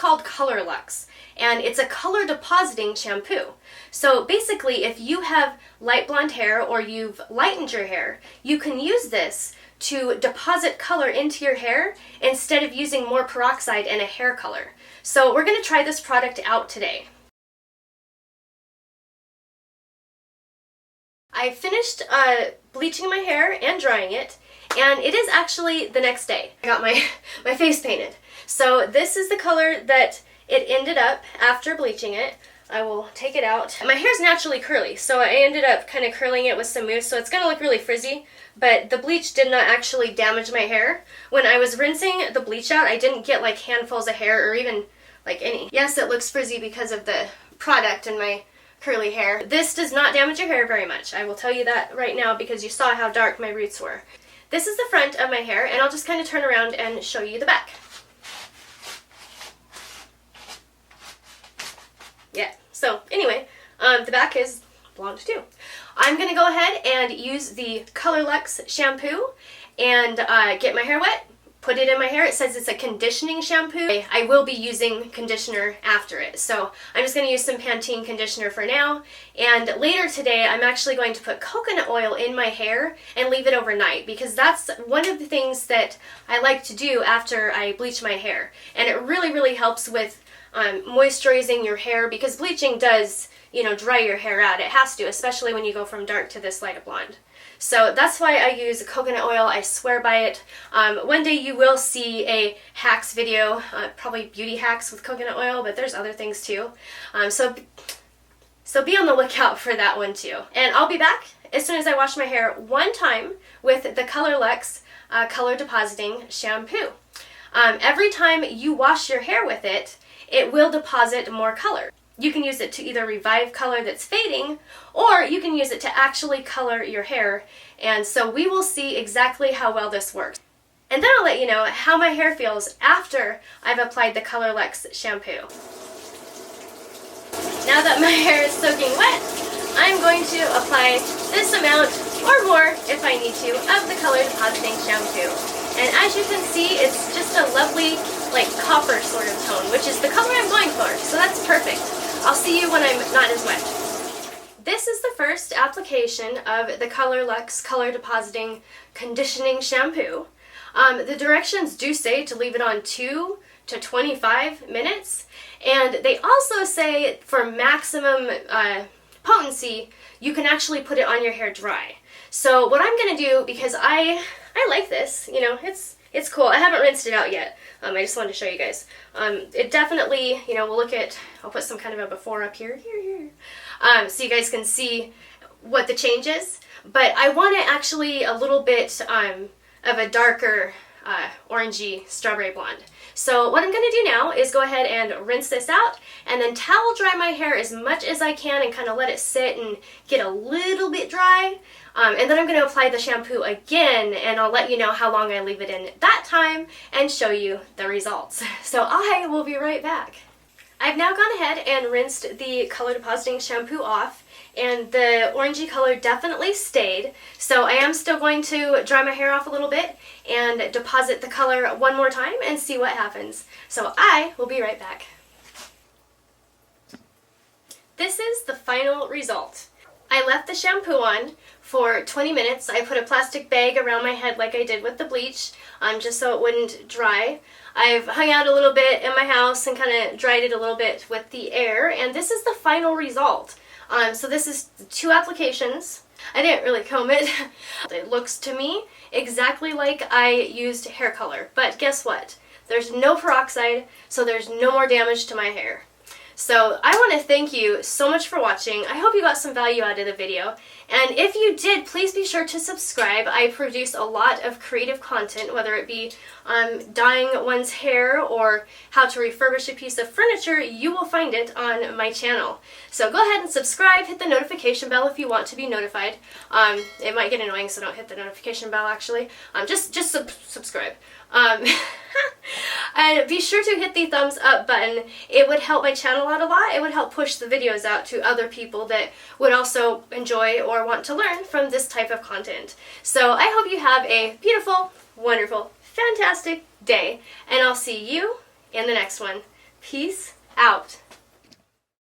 called ColorLux, and it's a color depositing shampoo. So basically, if you have light blonde hair or you've lightened your hair, you can use this to deposit color into your hair instead of using more peroxide and a hair color. So we're going to try this product out today. I finished bleaching my hair and drying it, and it is actually the next day. I got my face painted. So this is the color that it ended up after bleaching it. I will take it out. My hair's naturally curly, so I ended up kind of curling it with some mousse, so it's going to look really frizzy, but the bleach did not actually damage my hair. When I was rinsing the bleach out, I didn't get like handfuls of hair or even like any. Yes, it looks frizzy because of the product and my curly hair. This does not damage your hair very much. I will tell you that right now because you saw how dark my roots were. This is the front of my hair, and I'll just kind of turn around and show you the back. Yeah, so anyway, the back is blonde too. I'm going to go ahead and use the ColorLux shampoo and get my hair wet, put it in my hair. It says it's a conditioning shampoo. I will be using conditioner after it, so I'm just going to use some Pantene conditioner for now, and later today I'm actually going to put coconut oil in my hair and leave it overnight, because that's one of the things that I like to do after I bleach my hair, and it really helps with moisturizing your hair, because bleaching does, you know, dry your hair out. It has to, especially when you go from dark to this light blonde. So that's why I use coconut oil. I swear by it. One day you will see a hacks video, probably beauty hacks with coconut oil, but there's other things too. So be on the lookout for that one too. And I'll be back as soon as I wash my hair one time with the ColorLux Color Depositing Shampoo. Every time you wash your hair with it, it will deposit more color. You can use it to either revive color that's fading, or you can use it to actually color your hair, and so we will see exactly how well this works. And then I'll let you know how my hair feels after I've applied the ColorLux shampoo. Now that my hair is soaking wet, I'm going to apply this amount, or more if I need to, of the Color Depositing Shampoo. And as you can see, it's just a lovely, like, copper sort of tone, which is the color I'm going for, so that's perfect. I'll see you when I'm not as wet. This is the first application of the ColorLux Color Depositing Conditioning Shampoo. The directions do say to leave it on 2 to 25 minutes, and they also say for maximum potency, you can actually put it on your hair dry. So what I'm going to do, because I like this, you know, it's cool. I haven't rinsed it out yet. I just wanted to show you guys. It definitely, you know, we'll look at, I'll put some kind of a before up here, so you guys can see what the change is. But I want it actually a little bit of a darker orangey strawberry blonde. So what I'm going to do now is go ahead and rinse this out, and then towel dry my hair as much as I can and kind of let it sit and get a little bit dry. And then I'm going to apply the shampoo again, and I'll let you know how long I leave it in that time and show you the results. So I will be right back. I've now gone ahead and rinsed the Color Depositing Shampoo off, and the orangey color definitely stayed. So I am still going to dry my hair off a little bit and deposit the color one more time and see what happens. So I will be right back. This is the final result. I left the shampoo on for 20 minutes. I put a plastic bag around my head like I did with the bleach, just so it wouldn't dry. I've hung out a little bit in my house and kind of dried it a little bit with the air, and this is the final result. So this is 2 applications. I didn't really comb it. It looks to me exactly like I used hair color, but guess what? There's no peroxide, so there's no more damage to my hair. So I want to thank you so much for watching. I hope you got some value out of the video. And if you did, please be sure to subscribe. I produce a lot of creative content, whether it be dyeing one's hair or how to refurbish a piece of furniture. You will find it on my channel. So go ahead and subscribe, hit the notification bell if you want to be notified. It might get annoying, so don't hit the notification bell actually. Just subscribe. And be sure to hit the thumbs up button. It would help my channel out a lot. It would help push the videos out to other people that would also enjoy or want to learn from this type of content. So I hope you have a beautiful, wonderful, fantastic day, and I'll see you in the next one. Peace out.